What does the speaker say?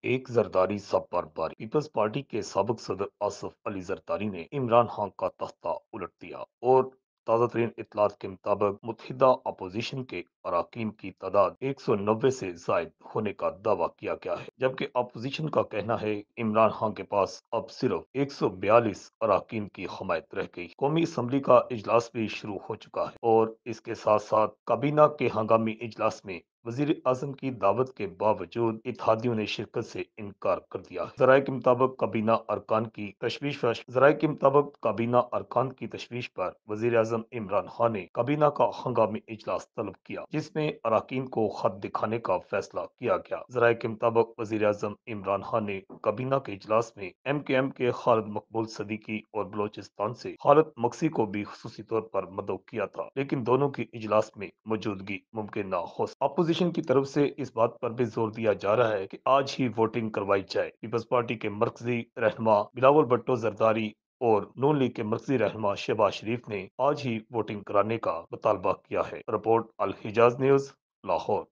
एक जरदारी सब पर भारी। पीपल्स पार्टी के साबिक सदर आसफ अली जरदारी ने इमरान खान का तख्ता उलट दिया और ताज़ा तरीन इतलात के मुताबिक मुतहिदा अपोजिशन के अरकान की तादाद 190 से जायद होने का दावा किया गया है, जबकि अपोजिशन का कहना है इमरान खान के पास अब सिर्फ 142 अरकान की हमायत रह गई। कौमी असम्बली का इजलास भी शुरू हो चुका है और इसके साथ साथ काबीना के हंगामी इजलास में वजीर आजम की दावत के बावजूद इत्तेहादियों ने शिरकत से इनकार कर दिया है। जराये के मुताबिक काबीना अरकान की तशवीश पर वजीर आजम इमरान खान ने काबीना का हंगामी इजलास तलब किया, जिसमें अरकान को खत दिखाने का फैसला किया गया। जराये के मुताबिक वजीर आजम इमरान खान ने काबीना के इजलास में MKM के खालिद मकबूल सदीकी और बलोचिस्तान से खालिद मक्सी को भी खुसूसी तौर पर मदऊ किया था, लेकिन दोनों की इजलास में मौजूदगी मुमकिन न हो। अपोजिशन की तरफ से इस बात पर भी जोर दिया जा रहा है कि आज ही वोटिंग करवाई जाए। पीपल्स पार्टी के मरकजी रहनुमा बिलावल भुट्टो जरदारी और नून लीग के मरकजी रहनुमा शहबाज शरीफ ने आज ही वोटिंग कराने का मुतालबा किया है। रिपोर्ट अल हिजाज न्यूज, लाहौर।